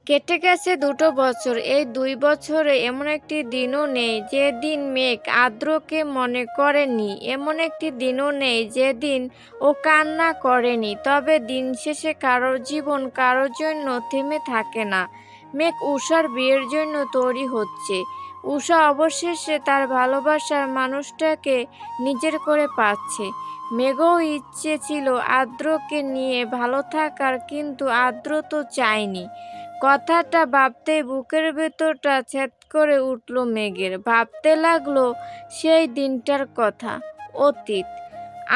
কেটে গেছে ২টো বছর। এই ২ বছরে এমন একটি দিনও নেই যেদিন মেঘ আর্দ্রকে মনে করেনি। এমন একটি দিনও নেই যেদিন ও কান্না করেনি। তবে দিন শেষে কারোর জীবন কারোর জন্য থেমে থাকে না। মেঘ ঊষার বিয়ের জন্য তৈরি হচ্ছে। ঊষা অবশেষে তার ভালোবাসার মানুষটাকে নিজের করে পাচ্ছে। মেঘও ইচ্ছে ছিল আর্দ্রকে নিয়ে ভালো থাকার, কিন্তু আর্দ্র তো চায়নি। কথাটা ভাবতেই বুকের ভেতরটা ছ্যাদ করে উঠল মেঘের। ভাবতে লাগলো সেই দিনটার কথা। অতীত।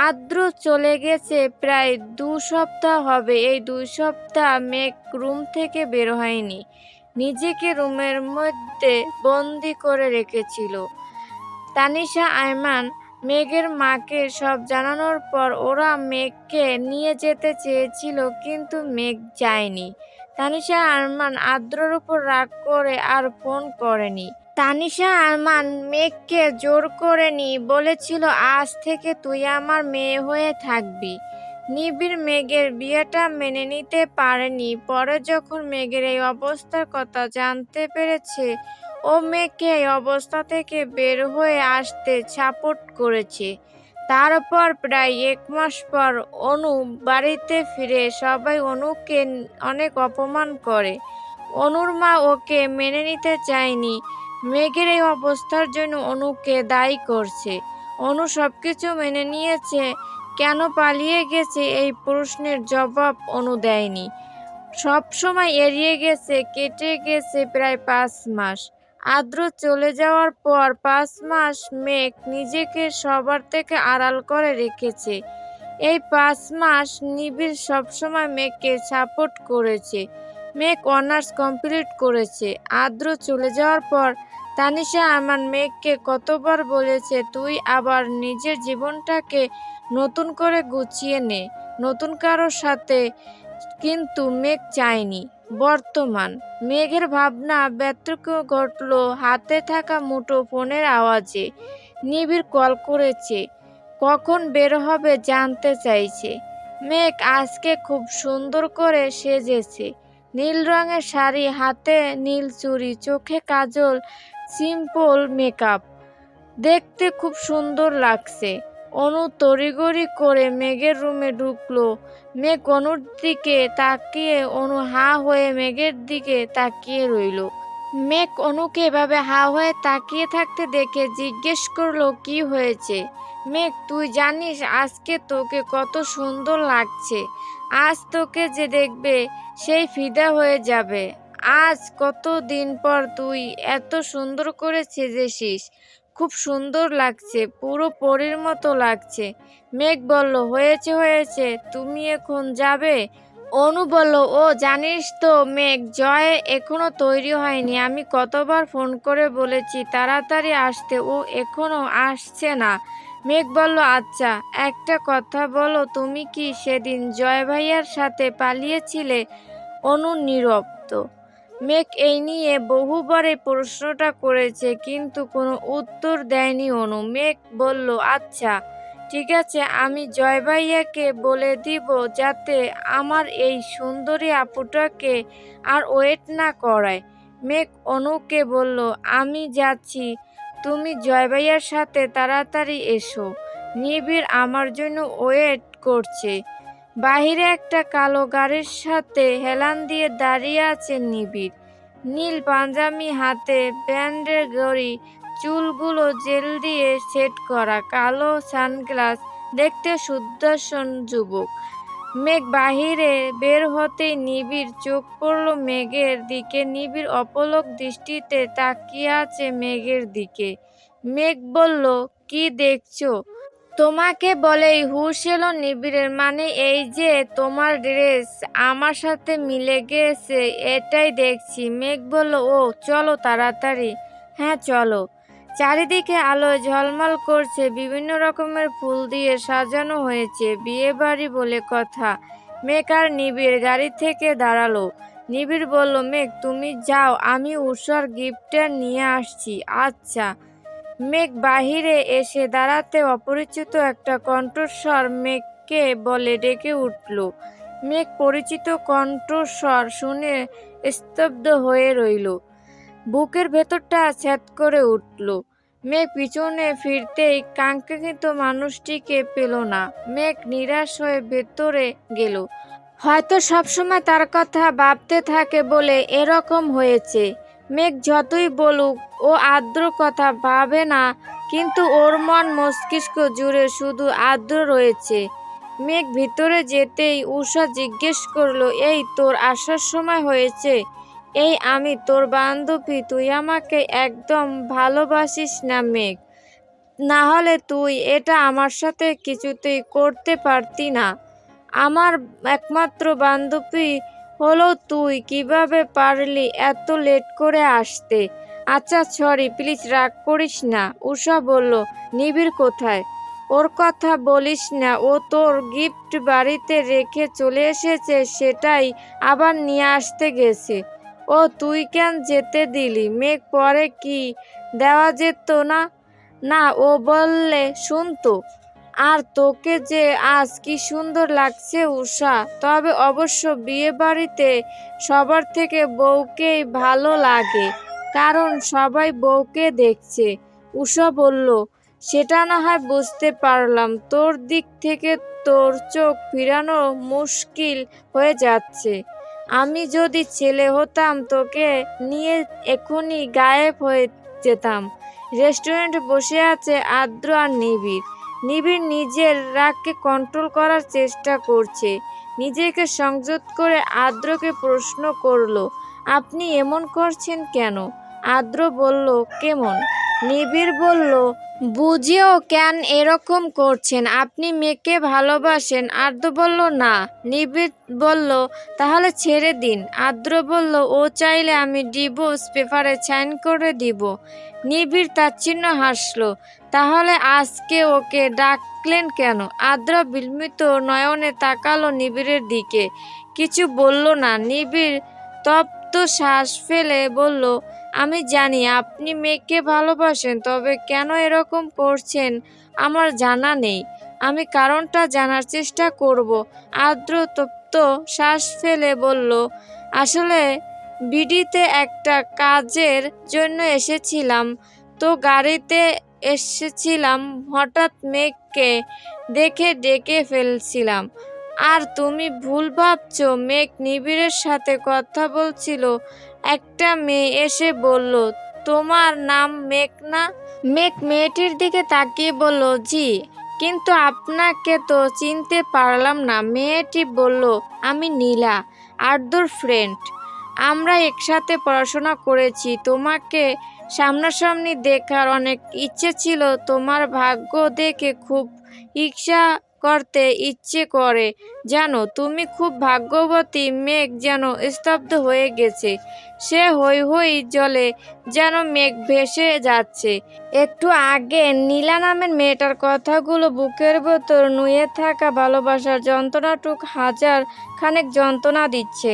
আর্দ্র চলে গেছে প্রায় ২ সপ্তাহ হবে। এই ২ সপ্তাহ মেঘ রুম থেকে বের হয়নি। নিজেকে রুমের মধ্যে বন্দি করে রেখেছিল। তানিশা আয়মান মেঘের মাকে সব জানানোর পর ওরা মেঘকে নিয়ে যেতে চেয়েছিল, কিন্তু মেঘ যায়নি। তানিশা আরমান আর্দ্রর উপর রাগ করে আর ফোন করেনি। তানিশা আরমান মেঘকে জোর করে বলেছিল, আজ থেকে তুই আমার মেয়ে হয়ে থাকবি। নিবিড় মেঘের বিয়েটা মেনে নিতে পারেনি। পরে যখন মেঘের এই অবস্থার কথা জানতে পেরেছে, ও মেঘকে এই অবস্থা থেকে বের হয়ে আসতে সাপোর্ট করেছে। তারপর প্রায় ১ মাস পর অনু বাড়িতে ফিরে সবাই অনুকে অনেক অপমান করে। অনুর মা ওকে মেনে নিতে চায়নি। মেঘের এই অবস্থার জন্য অনুকে দায়ী করছে। অনু সবকিছু মেনে নিয়েছে, কেন পালিয়ে গেছে এই প্রশ্নের জবাব অনু দেয়নি। সবসময় এড়িয়ে গেছে। কেটে গেছে প্রায় ৫ মাস। আর্দ্র চলে যাওয়ার পর ৫ মাস মেঘ নিজেকে সবার থেকে আড়াল করে রেখেছে। এই ৫ মাস নিবিড় সবসময় মেঘকে সাপোর্ট করেছে। মেঘ অনার্স কমপ্লিট করেছে। আর্দ্র চলে যাওয়ার পর তানিশা আরমান মেঘকে কতবার বলেছে, তুই আবার নিজের জীবনটাকে নতুন করে গুছিয়ে নে, নতুন কারোর সাথে। কিন্তু মেঘ চায়নি। বর্তমান। মেঘের ভাবনা ব্যতিক্রম ঘটল হাতে থাকা মুঠো ফোনের আওয়াজে। নিবিড় কল করেছে। কখন বের হবে জানতে চাইছে। মেঘ আজকে খুব সুন্দর করে সেজেছে। নীল রঙের শাড়ি, হাতে নীল চুড়ি, চোখে কাজল, সিম্পল মেকআপ। দেখতে খুব সুন্দর লাগছে। অনু তড়িঘড়ি করে মেঘের রুমে ঢুকলো। মেঘ অনুর দিকে তাকিয়ে অনু হাঁ হয়ে মেঘের দিকে তাকিয়ে রইল। মেঘ অনুকে এভাবে হাঁ হয়ে তাকিয়ে থাকতে দেখে জিজ্ঞেস করলো, কি হয়েছে? মেঘ, তুই জানিস আজকে তোকে কত সুন্দর লাগছে। আজ তোকে যে দেখবে সেই ফিদা হয়ে যাবে। আজ কত দিন পর তুই এত সুন্দর করে সেজেছিস। খুব সুন্দর লাগছে, পুরো পরীর মতো লাগছে। মেঘ বলল, হয়েছে হয়েছে, তুমি এখন যাবে? অনু বলল, ও জানিস তো মেঘ, জয় এখনো তৈরি হয়নি। আমি কতবার ফোন করে বলেছি তাড়াতাড়ি আসতে, ও এখনো আসছে না। মেঘ বলল, আচ্ছা একটা কথা বলো, তুমি কি সেদিন জয় ভাইয়ার সাথে পালিয়েছিলে? অনু নীরব। তো মেঘ এই নিয়ে বহুবার এই প্রশ্নটা করেছে, কিন্তু কোনো উত্তর দেয়নি অনু। মেঘ বলল, আচ্ছা ঠিক আছে, আমি জয় ভাইয়াকে বলে দিব যাতে আমার এই সুন্দরী আপুটাকে আর ওয়েট না করায়। মেঘ অনুকে বলল, আমি যাচ্ছি, তুমি জয় ভাইয়ার সাথে তাড়াতাড়ি এসো। নিবিড় আমার জন্য ওয়েট করছে। বাহিরে একটা কালো গাড়ির সাথে হেলান দিয়ে দাঁড়িয়ে আছে নিবিড়। নীল পাঞ্জাবি, হাতে ব্যান্ডের ঘড়ি, চুলগুলো জেল দিয়ে সেট করা, কালো সানগ্লাস, দেখতে সুদর্শন যুবক। মেঘ বাহিরে বের হতেই নিবিড় চোখ পড়ল মেঘের দিকে। নিবিড় অপলক দৃষ্টিতে তাকিয়ে আছে মেঘের দিকে। মেঘ বলল, কি দেখছো? তোমাকে বলেই হুঁশ এলো নিবিড়ের। মানে এই যে তোমার ড্রেস আমার সাথে মিলে গেছে, এটাই দেখছি। মেঘ বলল, ও চলো তাড়াতাড়ি। হ্যাঁ চলো। চারিদিকে আলোয় ঝলমল করছে, বিভিন্ন রকমের ফুল দিয়ে সাজানো হয়েছে, বিয়ে বাড়ি বলে কথা। মেঘ আর নিবিড় গাড়ি থেকে দাঁড়ালো। নিবিড় বলল, মেঘ তুমি যাও, আমি ঊষার গিফটটা নিয়ে আসছি। আচ্ছা। মেঘ বাহিরে এসে দাঁড়াতে অপরিচিত একটা কণ্ঠস্বর মেঘকে বলে ডেকে উঠল। মেঘ পরিচিত কণ্ঠস্বর শুনে স্তব্ধ হয়ে রইল। বুকের ভেতরটা ছ্যাদ করে উঠল। মেঘ পিছনে ফিরতেই কাঙ্ক্ষিত মানুষটিকে পেল না। মেঘ নিরাশ হয়ে ভেতরে গেল। হয়তো সবসময় তার কথা ভাবতে থাকে বলে এরকম হয়েছে। মেঘ যতই বলুক ও আদ্র কথা ভাবে না, কিন্তু ওর মন মস্তিষ্ক জুড়ে শুধু আদ্র রয়েছে। মেঘ ভিতরে যেতেই উষা জিজ্ঞেস করলো, এই তোর আসার সময় হয়েছে? এই আমি তোর বান্ধবী, তুই আমাকে একদম ভালোবাসিস না মেঘ? না হলে তুই এটা আমার সাথে কিছুতেই করতে পারতি না। আমার একমাত্র বান্ধবী হলেও তুই কিভাবে পারলি এত লেট করে আসতে? আচ্ছা সরি, প্লিজ রাগ করিস না। উষা বলল, নিবিড় কোথায়? ওর কথা বলিস না, ও তোর গিফট বাড়িতে রেখে চলে এসেছে, সেটাই আবার নিয়ে আসতে গেছে। ও তুই কেন যেতে দিলি? মেঘ পরে কি দেওয়া যেত না? না, ও বললে শুনতো। আর তোকে যে আজ কি সুন্দর লাগছে উষা। তবে অবশ্য বিয়ে বাড়িতে সবার থেকে বউকেই ভালো লাগে, কারণ সবাই বউকে দেখছে। উষা বলল, সেটা না হয় বুঝতে পারলাম, তোর দিক থেকে তোর চোখ ফিরানো মুশকিল হয়ে যাচ্ছে। আমি যদি ছেলে হতাম তোকে নিয়ে এখনই গায়েব হয়ে যেতাম। রেস্টুরেন্টে বসে আছে আদ্র আর নিবিড়। নিবিড় নিজের রাগকে কন্ট্রোল করার চেষ্টা করছে। নিজেকে সংযত করে আদ্রকে প্রশ্ন করলো, আপনি এমন করছেন কেন? আদ্র বলল, কেমন? নিবিড় বলল, বুঝিও কেন এরকম করছেন? আপনি মেয়েকে ভালোবাসেন? আদ্র বলল, না। নিবিড় বলল, তাহলে ছেড়ে দিন। আদ্র বলল, ও চাইলে আমি ডিভোর্স পেপারে সাইন করে দিব। নিবিড় তাচ্ছিন্ন হাসলো, তাহলে আজকে ওকে ডাকলেন কেন? আদ্র বিস্মিত নয়নে তাকালো নিবিড়ের দিকে, কিছু বলল না। নিবিড় তপ্ত শ্বাস ফেলে বলল, আমি জানি আপনি মেয়েকে ভালোবাসেন, তবে কেন এরকম করছেন আমার জানা নেই। আমি কারণটা জানার চেষ্টা করব। আদ্র তপ্ত শ্বাস ফেলে বলল, আসলে বিডিতে একটা কাজের জন্য এসেছিলাম, তো গাড়িতে এসেছিলাম, হঠাৎ মেঘকে দেখে ডেকে ফেলছিলাম। আর তুমি ভুল ভাবছো। মেঘ নিবিড়ের সাথে কথা বলছিল। একটা মেয়ে এসে বলল, তোমার নাম মেঘ না? মেঘ মেয়েটির দিকে তাকিয়ে বলল, জি, কিন্তু আপনাকে তো চিনতে পারলাম না। মেয়েটি বলল, আমি নীলা, আদ্রর ফ্রেন্ড। আমরা একসাথে পড়াশোনা করেছি। তোমাকে সামনাসামনি দেখার অনেক ইচ্ছে ছিল। তোমার ভাগ্য দেখে খুব ঈর্ষা করতে ইচ্ছে করে। জানো, তুমি খুব ভাগ্যবতী। মেঘ যেন স্তব্ধ হয়ে গেছে। সে হৈ হৈ জলে যেন মেঘ ভেসে যাচ্ছে। একটু আগে নীলা নামের মেয়েটার কথাগুলো বুকের ভেতর নুয়ে থাকা ভালোবাসার যন্ত্রণাটুক হাজার খানেক যন্ত্রণা দিচ্ছে।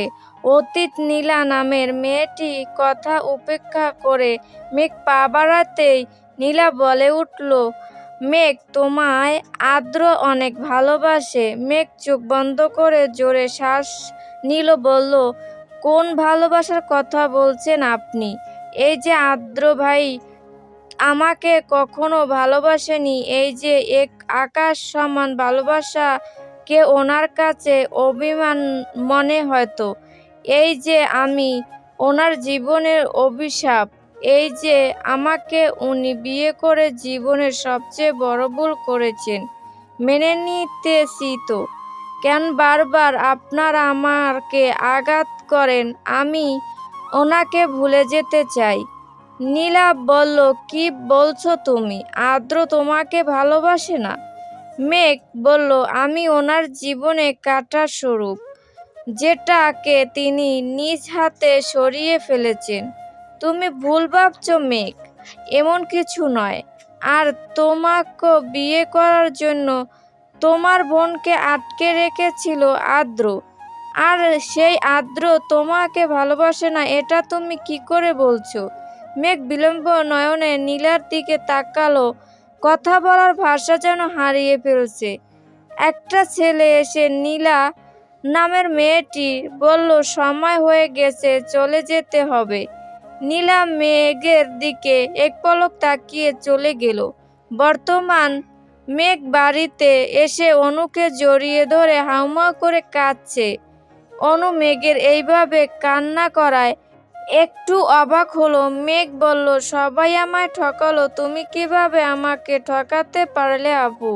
অতীত নীলা নামের মেয়েটি কথা উপেক্ষা করে মেঘ পা বাড়াতেই নীলা বলে উঠল, মেঘ, তোমায় আদ্র অনেক ভালোবাসে। মেঘ চোখ বন্ধ করে জোরে শ্বাস নিল, বলল, কোন ভালোবাসার কথা বলছেন আপনি? এই যে আদ্র ভাই আমাকে কখনো ভালোবাসেনি, এই যে এক আকাশ সমান ভালোবাসা কে ওনার কাছে অভিমান মনে হয়তো। এই যে আমি ওনার জীবনের অভিশাপ। এই যে আমাকে উনি বিয়ে করে জীবনের সবচেয়ে বড় ভুল করেছেন। মেনে নিতেছি তো, কেন বারবার আপনারা আমাকে আঘাত করেন? আমি ওনাকে ভুলে যেতে চাই। নীলা বলল, কি বলছো তুমি? আদ্র তোমাকে ভালোবাসে না? মেঘ বলল, আমি ওনার জীবনে কাঁটার স্বরূপ, যেটাকে তিনি নিজ হাতে সরিয়ে ফেলেছেন। তুমি ভুল ভাবছো মেঘ, এমন কিছু নয়। আর তোমাকে বিয়ে করার জন্য তোমার বোনকে আটকে রেখেছিল আদ্র। আর সেই আদ্র তোমাকে ভালোবাসে না, এটা তুমি কি করে বলছো? মেঘ বিলম্ব নয়নে নীলার দিকে তাকালো, কথা বলার ভাষা যেন হারিয়ে ফেলছে। একটা ছেলে এসে নীলা নামের মেয়েটি বলল, সময় হয়ে গেছে, চলে যেতে হবে। নীলা মেঘের দিকে এক পলক তাকিয়ে চলে গেল। বর্তমান মেঘ বাড়িতে এসে অনুকে জড়িয়ে ধরে হাউমাউ করে কাঁদছে। অনু মেঘের এইভাবে কান্না করায় একটু অবাক হলো। মেঘ বলল, সবাই আমায় ঠকালো, তুমি কিভাবে আমাকে ঠকাতে পারলে আপু?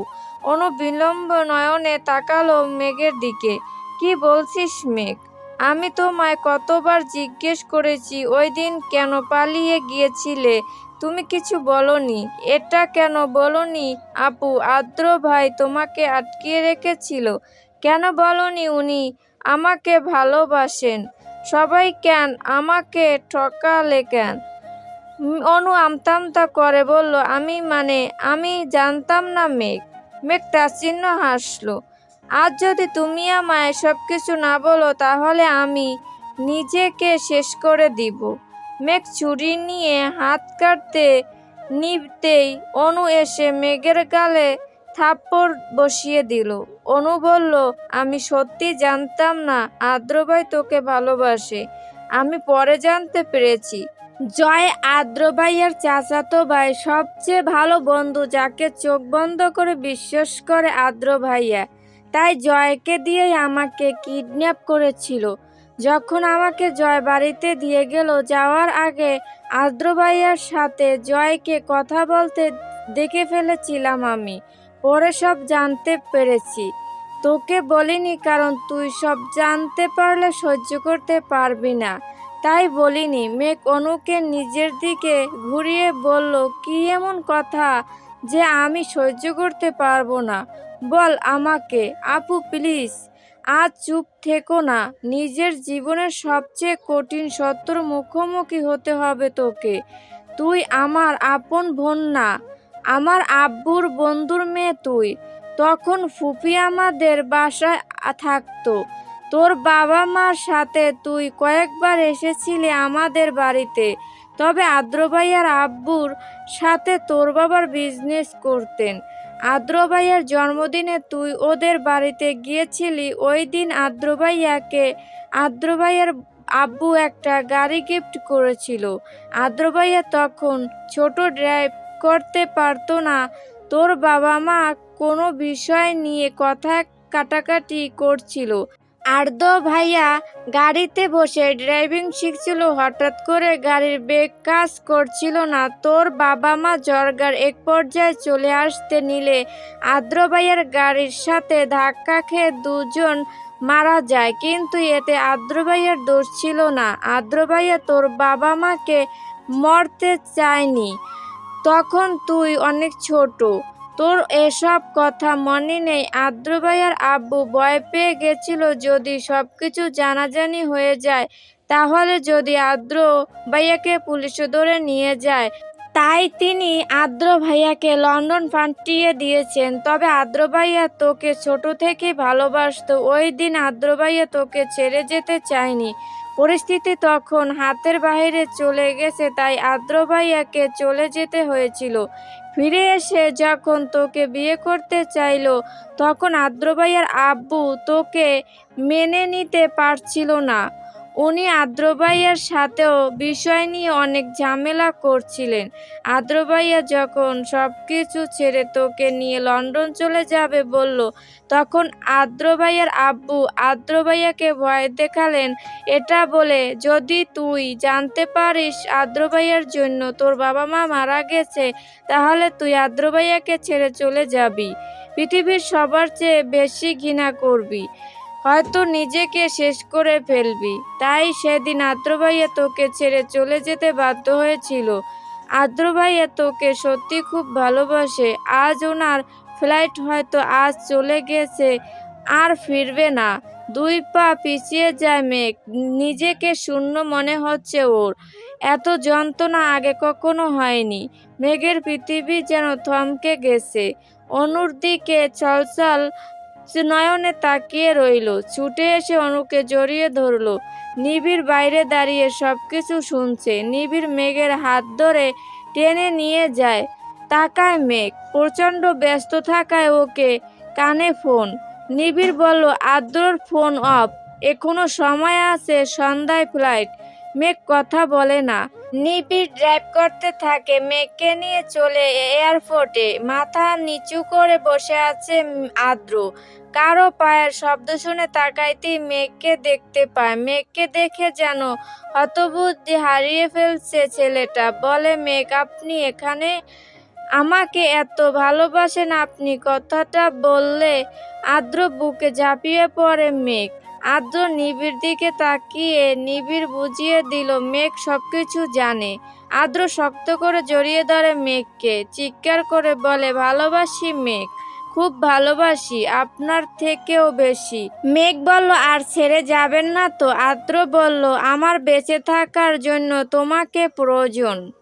অনু বিলম্ব নয়নে তাকালো মেঘের দিকে। কি বলছিস মেঘ? আমি তোমায় কতবার জিজ্ঞেস করেছি ওই দিন কেন পালিয়ে গিয়েছিলে, তুমি কিছু বলনি। এটা কেন বলনি আপু? আদ্র ভাই তোমাকে আটকিয়ে রেখেছিল, কেন বলনি উনি আমাকে ভালোবাসেন? সবাই কেন আমাকে ঠকালে কেন? অনু আমতা আমতা করে বলল, আমি জানতাম না মেঘ। মেঘ তাচ্ছিল্য হাসলো। আজ যদি তুমি আমায় সবকিছু না বলো তাহলে আমি নিজেকে শেষ করে দিব। মেঘ ছুরি নিয়ে হাত কাটতে নিতেই অনু এসে মেঘের গালে থাপ্পড় বসিয়ে দিল। অনু বলল, আমি সত্যি জানতাম না আদ্রভাই তোকে ভালোবাসে। আমি পরে জানতে পেরেছি। জয় আদ্র ভাইয়ের চাচাতো ভাই, সবচেয়ে ভালো বন্ধু, যাকে চোখ বন্ধ করে বিশ্বাস করে আদ্র ভাইয়া। তাই জয়কে দিয়েই আমাকে কিডন্যাপ করেছিল। যখন আমাকে জয় বাড়িতে দিয়ে গেল, যাওয়ার আগে আদ্র ভাইয়ার সাথে জয়কে কথা বলতে দেখে ফেলেছিলাম আমি। পরে সব জানতে পেরেছি। তোকে বলিনি কারণ তুই সব জানতে পারলে সহ্য করতে পারবি না, তাই বলিনি। মেঘ অনুকে নিজের দিকে ঘুরিয়ে বলল, কি এমন কথা যে আমি সহ্য করতে পারবো না? বল আমাকে। আপু প্লিজ, আজ চুপ থেকো না। নিজের জীবনের সবচেয়ে কঠিন সত্যর মুখোমুখি হতে হবে তোকে। তুই আমার আপন বোন না, আমার আব্বুর বন্ধুর মেয়ে তুই। তখন ফুপি আমাদের বাসায় থাকতো। তোর বাবা মার সাথে তুই কয়েকবার এসেছিলি আমাদের বাড়িতে। তবে আদ্র ভাইয়ার আব্বুর সাথে তোর বাবার বিজনেস করতেন। আদ্র ভাইয়ার জন্মদিনে তুই ওদের বাড়িতে গিয়েছিলি। ওই দিন আদ্র ভাইয়ার আব্বু একটা গাড়ি গিফট করেছিল। আদ্র ভাইয়া তখন ছোট, ড্রাইভ করতে পারতো না। তোর বাবা মা কোনো বিষয় নিয়ে কথা কাটাকাটি করছিল। আদ্র ভাইয়া গাড়িতে বসে ড্রাইভিং শিখছিল। হঠাৎ করে গাড়ির ব্রেক কাজ করছিল না। তোর বাবা মা জর্গার এক পর্যায়ে চলে আসতে নিলে আদ্র ভাইয়ার গাড়ির সাথে ধাক্কা খেয়ে দুজন মারা যায়। কিন্তু এতে আদ্র ভাইয়ার দোষ ছিল না। আদ্র ভাইয়া তোর বাবা মাকে মরতে চায়নি। তখন তুই অনেক ছোট, তোর এসব কথা মনে নেই। আদ্র ভাইয়ার আব্বু ভয় পেয়ে গেছিল যদি সবকিছু জানাজানি হয়ে যায়, তাহলে যদি আদ্র ভাইয়াকে পুলিশে ধরে নিয়ে যায়। তাই তিনি আদ্র ভাইয়াকে লন্ডন পাঠিয়ে দিয়েছেন। তবে আদ্র ভাইয়া তোকে ছোট থেকেই ভালোবাসতো। ওই দিন আদ্র ভাইয়া তোকে ছেড়ে যেতে চায়নি। পরিস্থিতি তখন হাতের বাইরে চলে গেছে, তাই আদ্র ভাইয়াকে চলে যেতে হয়েছিল। ফিরে এসে যখন তোকে বিয়ে করতে চাইলো, তখন আদ্র ভাইয়ার আব্বু তোকে মেনে নিতে পারছিল না। উনি আদ্র ভাইয়ার সাথেও বিষয় নিয়ে অনেক ঝামেলা করছিলেন। আদ্র ভাইয়া যখন সবকিছু ছেড়ে তোকে নিয়ে লন্ডন চলে যাবে বলল, তখন আদ্র ভাইয়ার আব্বু আদ্র ভাইয়াকে ভয় দেখালেন এটা বলে, যদি তুই জানতে পারিস আদ্র ভাইয়ার জন্য তোর বাবা মা মারা গেছে, তাহলে তুই আদ্র ভাইয়াকে ছেড়ে চলে যাবি। পৃথিবীর সবার চেয়ে বেশি ঘৃণা করবি, হয়তো নিজেকে শেষ করে ফেলবি। তাই সেদিন আদ্র ভাইয়া তোকে ছেড়ে চলে যেতে বাধ্য হয়েছিল। আদ্র ভাইয়া তোকে সত্যি খুব ভালোবাসে। আজ ওনার ফ্লাইট হয়তো আজ চলে গেছে, আর ফিরবে না। দুই পা পিছিয়ে যায় মেঘ। নিজেকে শূন্য মনে হচ্ছে ওর। এত যন্ত্রণা আগে কখনো হয়নি। মেঘের পৃথিবী যেন থমকে গেছে। অনুর দিকে ছলছল নয়নে তাকিয়ে রইল। ছুটে এসে অনুকে জড়িয়ে ধরল। নিবিড় বাইরে দাঁড়িয়ে সবকিছু শুনছে। নিবিড় মেঘের হাত ধরে টেনে নিয়ে যায়। তাকায় মেঘ, প্রচণ্ড ব্যস্ত থাকায় ওকে কানে ফোন। নিবিড় বলল, আদ্রর ফোন অফ, এখনো সময় আছে, সন্ধ্যায় ফ্লাইট। মেঘ কথা বলে না। নিবিড় ড্রাইভ করতে থাকে। মেঘকে নিয়ে চলে এয়ারপোর্টে। মাথা নিচু করে বসে আছে আদ্র। কারো পায়ের শব্দ শুনে তাকাইতেই মেঘকে দেখতে পায়। মেঘকে দেখে যেন হতবুদ্ধি হারিয়ে ফেলছে ছেলেটা। বলে, মেঘ, আপনি এখানে? আমাকে এত ভালোবাসেন আপনি? কথাটা বললে আদ্র বুকে ঝাঁপিয়ে পড়ে মেঘ। আদ্র নিবিড় দিকে তাকিয়ে নিবিড় বুঝিয়ে দিল মেঘ সবকিছু জানে। আদ্র শক্ত করে জড়িয়ে ধরে মেঘকে, চিৎকার করে বলে, ভালোবাসি মেঘ, খুব ভালোবাসি, আপনার থেকেও বেশি। মেঘ বলল, আর ছেড়ে যাবেন না তো? আদ্র বলল, আমার বেঁচে থাকার জন্য তোমাকে প্রয়োজন।